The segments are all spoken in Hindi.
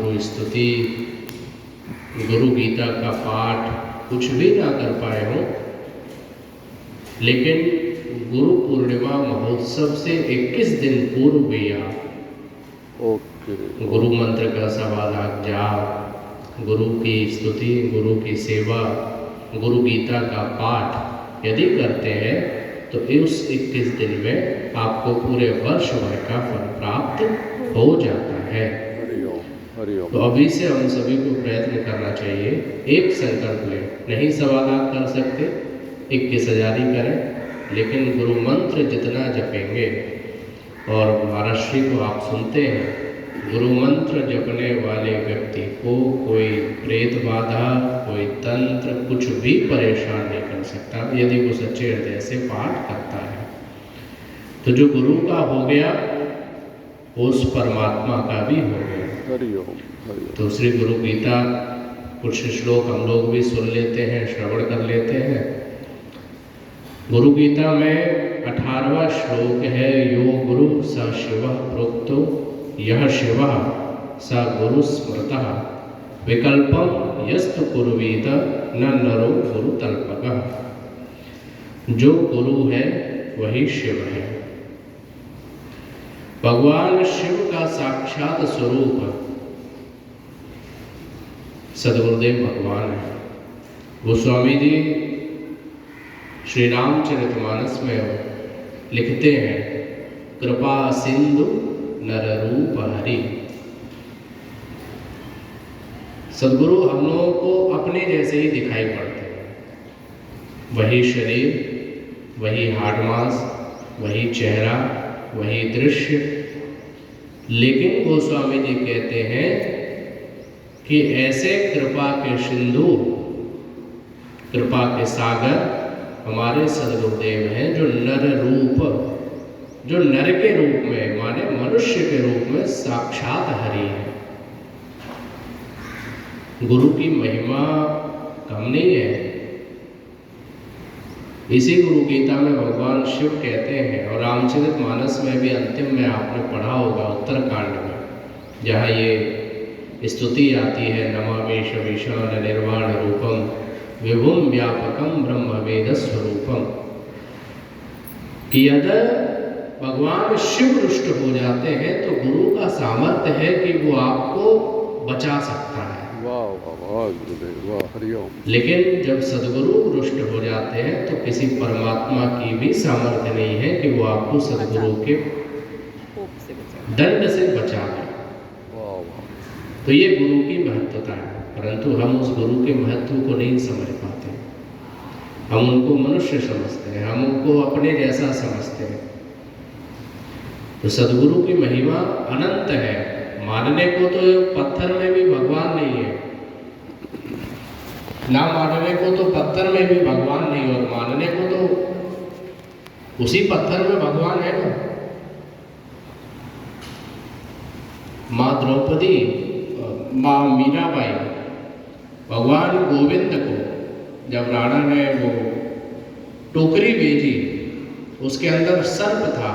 गुरु स्तुति, गुरु गीता का पाठ कुछ भी ना कर पाए हों, लेकिन गुरु पूर्णिमा महोत्सव से 21 दिन पूर्व भी आप गुरु मंत्र का 1.25 लाख जाप, गुरु की स्तुति, गुरु की सेवा, गुरु गीता का पाठ यदि करते हैं तो उस 21 दिन में आपको पूरे वर्ष भर का फल प्राप्त हो जाता है। तो अभी से हम सभी को प्रयत्न करना चाहिए, एक संकल्प लें। नहीं 1.25 लाख कर सकते, 21,000 ही करें, लेकिन गुरु मंत्र जितना जपेंगे, और महाराष्ट्री को आप सुनते हैं, गुरु मंत्र जपने वाले व्यक्ति को कोई प्रेत बाधा, कोई तंत्र कुछ भी परेशान नहीं कर सकता, यदि वो सच्चे हृदय से पाठ करता है। तो जो गुरु का हो गया, उस परमात्मा का भी हो गया। तो श्री गुरु गीता कुछ श्लोक हम लोग भी सुन लेते हैं, श्रवण कर लेते हैं। गुरु गीता में 18वां श्लोक है, यो गुरु स शिवः प्रोक्तो यह शिवः स गुरु स्मृतः विकल्पम यस्तु कुर्वीत न नरो गुरु तल्पकः। जो गुरु है वही शिव है। भगवान शिव का साक्षात स्वरूप सद्गुरुदेव भगवान है। गोस्वामी जी श्री रामचरितमानस में लिखते हैं, कृपा सिंधु नर रूप हरि। सद्गुरु हम लोगों को अपने जैसे ही दिखाई पड़ते हैं, वही शरीर, वही हाड़ मांस, वही चेहरा, वही दृश्य, लेकिन गोस्वामी जी कहते हैं कि ऐसे कृपा के सिंधु, कृपा के सागर हमारे सद्गुरुदेव हैं, जो नर रूप, जो नर के रूप में माने मनुष्य के रूप में साक्षात हरि है। गुरु की महिमा कम नहीं है। इसी गुरु गीता में भगवान शिव कहते हैं, और रामचरितमानस में भी अंतिम में आपने पढ़ा होगा उत्तरकांड में, जहाँ ये स्तुति आती है, नमामि शमीशान निर्वाण रूपम विभुम व्यापकम ब्रह्म वेद स्वरूपम, कि यदि भगवान शिव रुष्ट हो जाते हैं तो गुरु का सामर्थ्य है कि वो आपको बचा सकता है। लेकिन जब सद्गुरु रुष्ट हो जाते हैं तो किसी परमात्मा की भी सामर्थ्य नहीं है कि वो आपको सद्गुरु के दंड से बचा ले। तो ये गुरु की महत्वता है, परंतु हम उस गुरु के महत्व को नहीं समझ पाते। हम उनको मनुष्य समझते हैं, हम उनको अपने जैसा समझते हैं। तो सद्गुरु की महिमा अनंत है। मानने को तो पत्थर में भी भगवान नहीं है, ना मानने को तो पत्थर में भी भगवान नहीं, और मानने को तो उसी पत्थर में भगवान है ना। माँ द्रौपदी, माँ मीराबाई, भगवान गोविंद को जब राणा ने वो टोकरी भेजी, उसके अंदर सर्प था,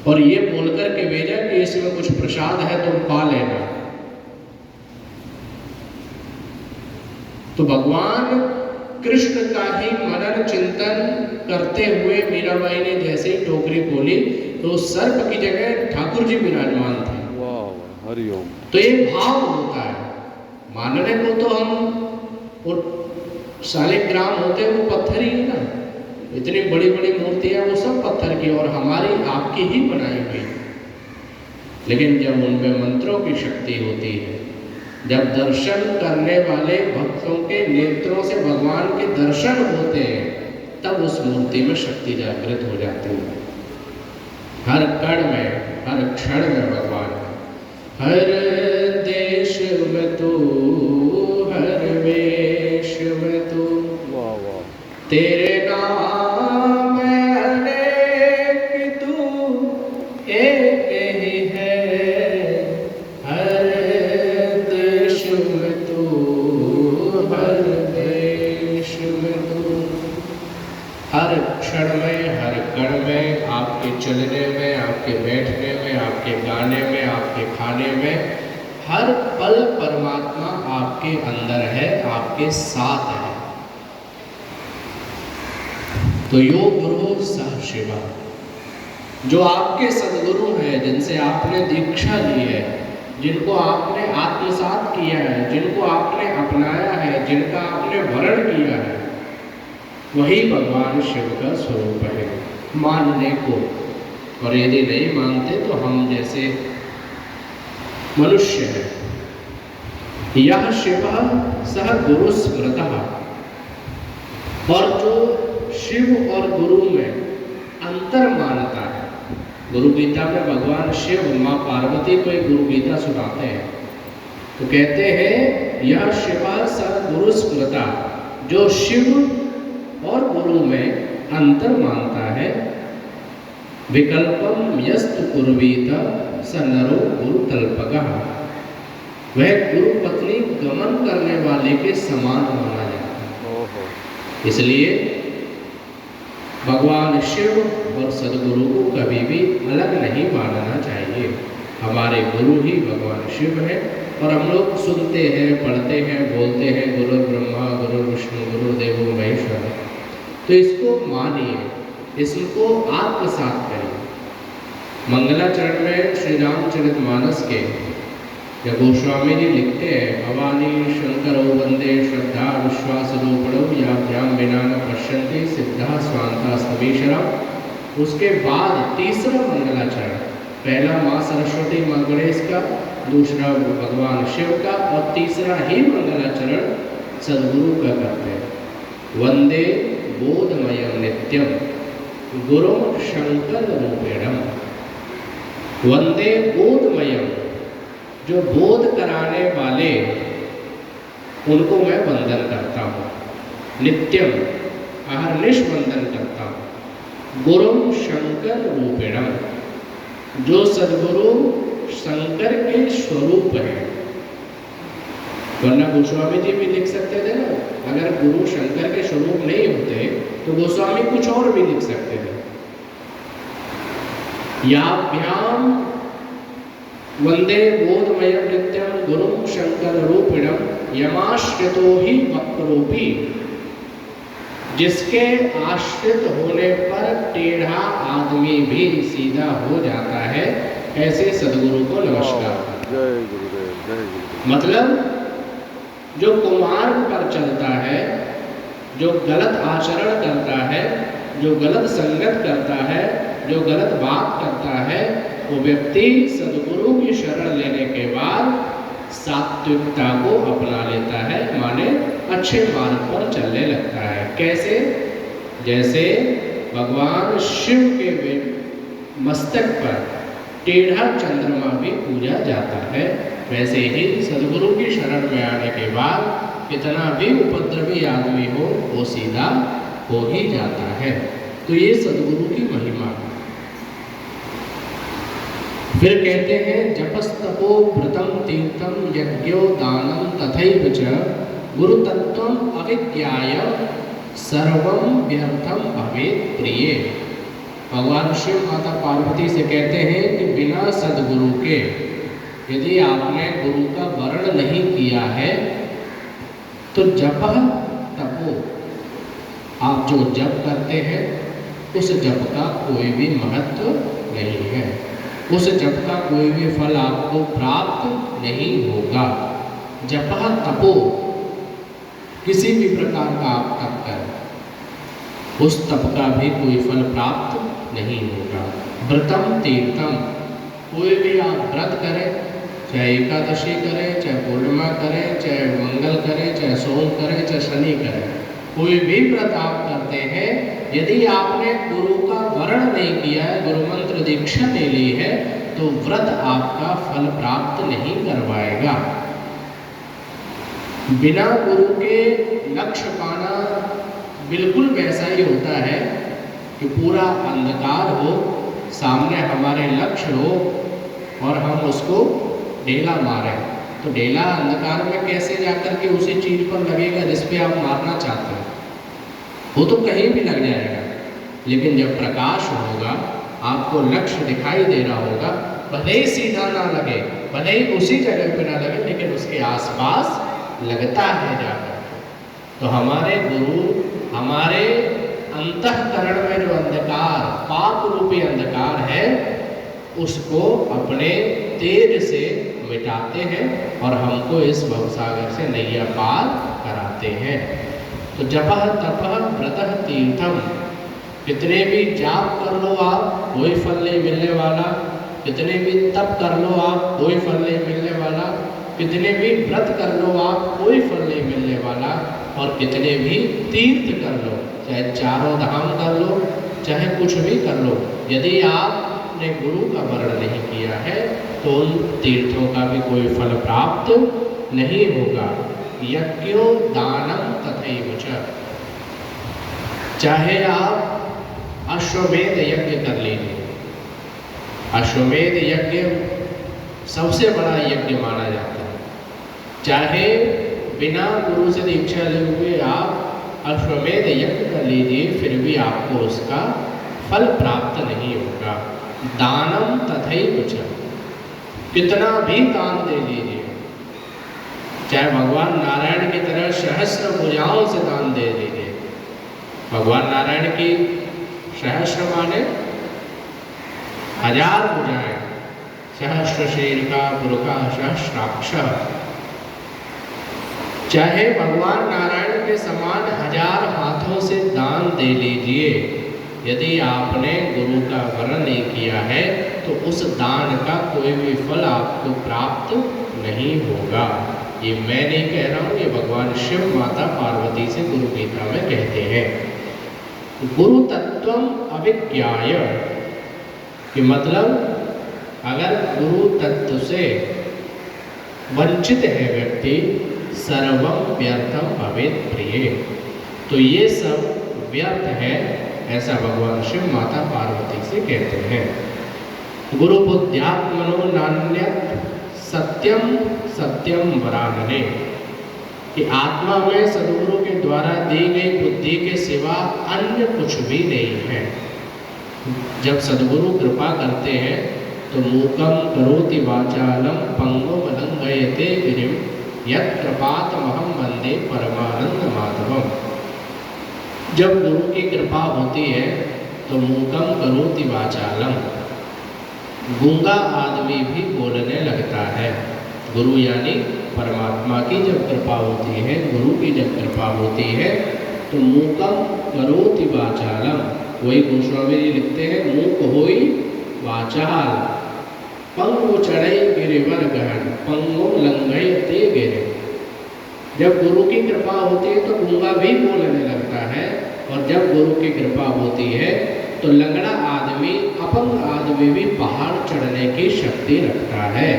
और ये बोलकर के भेजा कि इसमें कुछ प्रसाद है, तुम पा लेना। तो भगवान कृष्ण का ही मनन चिंतन करते हुए मीराबाई ने जैसे ही टोकरी खोली तो सर्प की जगह ठाकुर जी विराजमान थे। वाह, हरिओम। तो ये भाव होता है। मानने को तो हम वो शालिग्राम होते हैं, वो पत्थर ही है ना, इतनी बड़ी बड़ी मूर्तियां वो सब पत्थर की और हमारी आपकी ही बनाई हुई। लेकिन जब उनमें मंत्रों की शक्ति होती है, जब दर्शन करने वाले भक्तों के नेत्रों से भगवान के दर्शन होते हैं, तब उस मूर्ति में शक्ति जागृत हो जाती है। हर कण में, हर क्षण में भगवान है। हर देश में तू, हर वेश में तू, वाह वाह, तेरे नाम अनेक तू एक ही है। हर देश में तू, हर देश में तू, हर क्षण में, हर कण में, आपके चलने में, आपके बैठने में, आपके गाने में, आपके खाने में, में हर पल परमात्मा आपके अंदर है, आपके साथ है। तो यो गुरु सह शिवा, जो आपके सदगुरु हैं, जिनसे आपने दीक्षा ली है, जिनको आपने आत्मसात किया है, जिनको आपने अपनाया है, जिनका आपने वरण किया है, वही भगवान शिव का स्वरूप है मानने को। और यदि नहीं मानते तो हम जैसे मनुष्य है। यह शिव सह गुरु स्मृतः, और जो शिव और गुरु में अंतर मानता है। गुरु गीता में भगवान शिव माँ पार्वती को एक गुरु गीता सुनाते हैं, तो कहते हैं यह शिव सह गुरु स्मृतः, जो शिव और गुरु में अंतर मानता है। विकल्पम यस्तु कुर्वीत स नरो गुरु तल्पकः, वह गुरु पत्नी गमन करने वाले के समान माना जाता है। इसलिए भगवान शिव और सदगुरु को कभी भी अलग नहीं मानना चाहिए। हमारे गुरु ही भगवान शिव है। और हम लोग सुनते हैं, पढ़ते हैं, बोलते हैं गुरु ब्रह्मा गुरु विष्णु गुरु देवो महेश्वर, तो इसको मानिए, इसको आत्मसात करिए। मंगलाचरण में श्री रामचरितमानस के जब गोस्वामी जी लिखते हैं, भवानी शंकरो वंदे श्रद्धा विश्वास रूपणो याभ्याम बिना न पश्यन्ति सिद्धा स्वांता समीशरा। उसके बाद तीसरा मंगलाचरण, पहला माँ सरस्वती माँ गणेश का, दूसरा भगवान शिव का, और तीसरा ही मंगलाचरण सदगुरु का करते हैं। वंदे बोधमयम नित्यम गुरु शंकर रूपेणम। वंदे बोधमयम, जो बोध कराने वाले, उनको मैं वंदन करता हूँ। नित्यम, अहर्निश वंदन करता हूँ। गुरु शंकर रूपेणम, जो सदगुरु शंकर के स्वरूप है। वरना गोस्वामी जी भी लिख सकते थे ना, अगर गुरु शंकर के स्वरूप नहीं होते तो गोस्वामी कुछ और भी लिख सकते थे। याभ्याम वंदे बोधमयम नित्यम गुरु शंकर रूपिणम यमाश्रितो ही वक्रोपी, जिसके आश्रित होने पर टेढ़ा आदमी भी सीधा हो जाता है, ऐसे सदगुरु को नमस्कार। जय गुरुदेव, जय गुरुदेव। मतलब जो कुमार्ग पर चलता है, जो गलत आचरण करता है, जो गलत संगत करता है, जो गलत बात करता है, वो व्यक्ति सदगुरु की शरण लेने के बाद सात्विकता को अपना लेता है, माने अच्छे मार्ग पर चलने लगता है। कैसे? जैसे भगवान शिव के मस्तक पर टेढ़ा चंद्रमा भी पूजा जाता है, वैसे ही सदगुरु की शरण में आने के बाद कितना भी उपद्रवी आदमी हो, वो सीधा हो ही जाता है। तो ये सदगुरु की महिमा है। फिर कहते हैं जपस्तपो व्रतम तीर्थम यज्ञो दानम तथैव च गुरु तत्वम अविज्ञाय सर्वम व्यर्थम भवेत् प्रिय। भगवान शिव माता पार्वती से कहते हैं कि बिना सदगुरु के, यदि आपने गुरु का वर्ण नहीं किया है, तो जप तपो, आप जो जप करते हैं उस जप का कोई भी महत्व नहीं है, उस जप का कोई भी फल आपको प्राप्त नहीं होगा। जपः तपो, किसी भी प्रकार का आप तप करें, उस तप का भी कोई फल प्राप्त नहीं होगा। व्रतम तीर्थम, कोई भी आप व्रत करें, चाहे एकादशी करें, चाहे पूर्णिमा करें, चाहे मंगल करें, चाहे सोम करें, चाहे शनि करें, कोई भी व्रत आप करते हैं, यदि आपने गुरु का वर्ण नहीं किया है, गुरु मंत्र दीक्षा नहीं ली है, तो व्रत आपका फल प्राप्त नहीं करवाएगा। बिना गुरु के लक्ष्य पाना बिल्कुल वैसा ही होता है कि पूरा अंधकार हो, सामने हमारे लक्ष्य हो और हम उसको ढेला मारें, तो ढेला अंधकार में कैसे जाकर के उसी चीज पर लगेगा जिस पे आप मारना चाहते हैं, वो तो कहीं भी लग जाएगा। लेकिन जब प्रकाश होगा, आपको लक्ष्य दिखाई दे रहा होगा, भले ही सीधा ना लगे, भले ही उसी जगह पे ना लगे लेकिन उसके आसपास लगता है जाकर। तो हमारे गुरु हमारे अंतःकरण में जो अंधकार, पाप रूपी अंधकार है, उसको अपने तेज से मिटाते हैं और हमको इस भवसागर से नैया पार कराते हैं। तो जपः तपः व्रतः तीर्थम, कितने भी जाप कर लो आप कोई फल नहीं मिलने वाला, कितने भी तप कर लो आप कोई फल नहीं मिलने वाला, कितने भी व्रत कर लो आप कोई फल नहीं मिलने वाला, और कितने भी तीर्थ कर लो, चाहे चारों धाम कर लो, चाहे कुछ भी कर लो, यदि आपने गुरु का वर्ण नहीं किया है तो उन तीर्थों का भी कोई फल प्राप्त नहीं होगा। यज्ञो दानम तथैव च, चाहे आप अश्वमेध यज्ञ कर लीजिए, अश्वमेध यज्ञ सबसे बड़ा यज्ञ माना जाता है, चाहे बिना गुरु से दीक्षा लिए हुए आप अश्वमेध यज्ञ कर लीजिए, फिर भी आपको उसका फल प्राप्त नहीं होगा। दानम तथैव च, कितना भी दान दे लीजिए, चाहे भगवान नारायण की तरह सहस्र भुजाओं से दान दे दीजिए। भगवान नारायण की सहस्र माने 1000 भुजाएं, सहस्र शीर्षा पुरुषा सहस्राक्ष, चाहे भगवान नारायण के समान 1000 हाथों से दान दे लीजिए, यदि आपने गुरु का वर्ण नहीं किया है तो उस दान का कोई भी फल आपको प्राप्त नहीं होगा। ये मैं नहीं कह रहा हूँ, ये भगवान शिव माता पार्वती से गुरु गीता में कहते हैं। गुरु तत्वम अविज्ञाय कि मतलब अगर गुरु तत्व से वंचित है व्यक्ति, सर्वम व्यर्थम भवेत् प्रिय, तो ये सब व्यर्थ है, ऐसा भगवान शिव माता पार्वती से कहते हैं। गुरु बुद्ध्यात्मनो नान्यत् सत्यम सत्यम वरानने, कि आत्मा में सद्गुरु के द्वारा दी गई बुद्धि के सिवा अन्य कुछ भी नहीं है। जब सद्गुरु कृपा करते हैं तो मूकम करोति वाचालम पंगुम लंघयते गिरिम यत् कृपातमहं वंदे परमानंद माधवम। जब गुरु की कृपा होती है तो मूकम करोति वाचालम, गूंगा आदमी भी बोलने लगता है। गुरु यानी परमात्मा की जब कृपा होती है, गुरु की जब कृपा होती है तो मूकम करोति वाचालम, वही गोस्वामी जी लिखते हैं, मूक होई वाचाल पंगु चढ़ई गिरिवर गहन पंगु लंघई ते गिरे। जब गुरु की कृपा होती है तो गूंगा भी बोलने लगता है, और जब गुरु की कृपा होती है तो लंगड़ा आदमी, अपंग आदमी भी पहाड़ चढ़ने की शक्ति रखता है।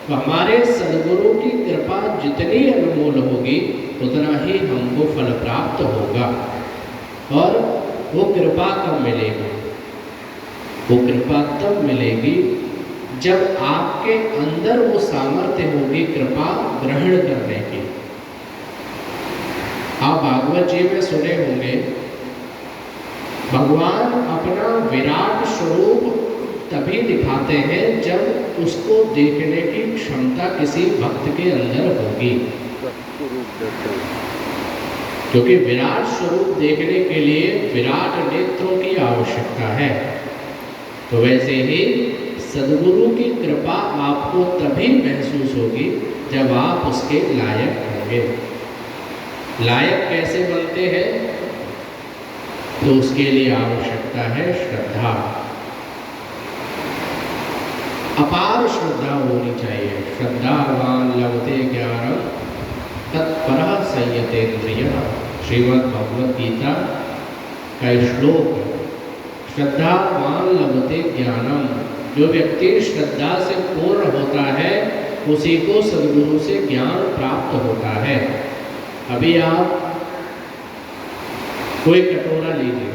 तो हमारे सद्गुरु की कृपा जितनी अनमोल होगी उतना ही हमको फल प्राप्त होगा। और वो कृपा कब मिलेगी? वो कृपा तब मिलेगी जब आपके अंदर वो सामर्थ्य होगी कृपा ग्रहण करने की। आप भागवत जी में सुने होंगे, भगवान अपना विराट स्वरूप तभी दिखाते हैं जब उसको देखने की क्षमता किसी भक्त के अंदर होगी, क्योंकि विराट स्वरूप देखने के लिए विराट नेत्रों की आवश्यकता है। तो वैसे ही सद्गुरु की कृपा आपको तभी महसूस होगी जब आप उसके लायक होंगे। लायक कैसे बनते हैं? तो उसके लिए आवश्यकता है श्रद्धा, अपार श्रद्धा होनी चाहिए। श्रद्धावान लभते ज्ञानम तत्परः संयतेन्द्रियः, श्रीमद् भगवद गीता का श्लोक। श्रद्धावान लभते ज्ञानम, जो व्यक्ति श्रद्धा से पूर्ण होता है उसी को सद्गुरु से ज्ञान प्राप्त होता है। अभी आप कोई कटोरा लीजिए,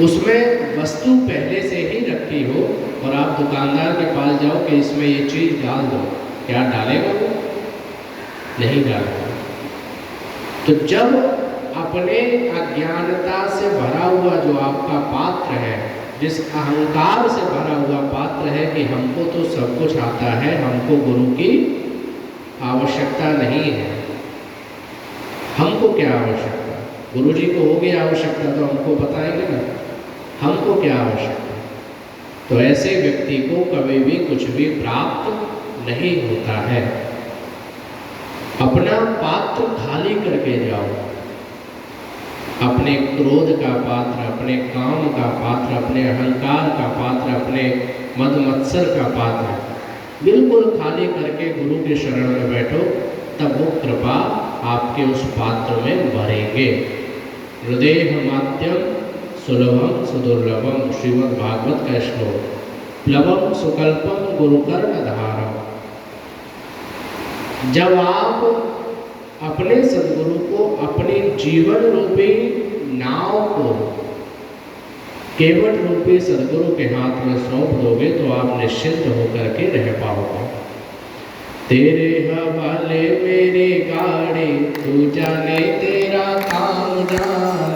उसमें वस्तु पहले से ही रखी हो और आप दुकानदार के पास जाओ कि इसमें ये चीज़ डाल दो, क्या डालेगा वो? नहीं डालेगा। तो जब अपने अज्ञानता से भरा हुआ जो आपका पात्र है जिस अहंकार से भरा हुआ पात्र है कि हमको तो सब कुछ आता है, हमको गुरु की आवश्यकता नहीं है। हमको क्या आवश्यकता, गुरु जी को होगी आवश्यकता तो हमको बताएंगे ना, हमको क्या आवश्यकता। तो ऐसे व्यक्ति को कभी भी कुछ भी प्राप्त नहीं होता है। अपना पात्र खाली करके जाओ, अपने क्रोध का पात्र, अपने काम का पात्र, अपने अहंकार का पात्र, अपने मद मत्सर का पात्र बिल्कुल खाली करके गुरु के शरण में बैठो, तब वो कृपा आपके उस पात्र में भरेंगे। हृदय माध्यम सुलभम सुदुर्लभम, श्रीमद् भागवत का श्लोक, प्लवम सुकल्पम गुरुकर्ण धारम। जब आप अपने सद्गुरु को अपने जीवन रूपी नाव को केवट रूपी सद्गुरु के हाथ में सौंप दोगे तो आप निश्चिंत होकर के रह पाओगे। तेरे हवाले मेरी गाड़ी, तू जाने तेरा काम जाने।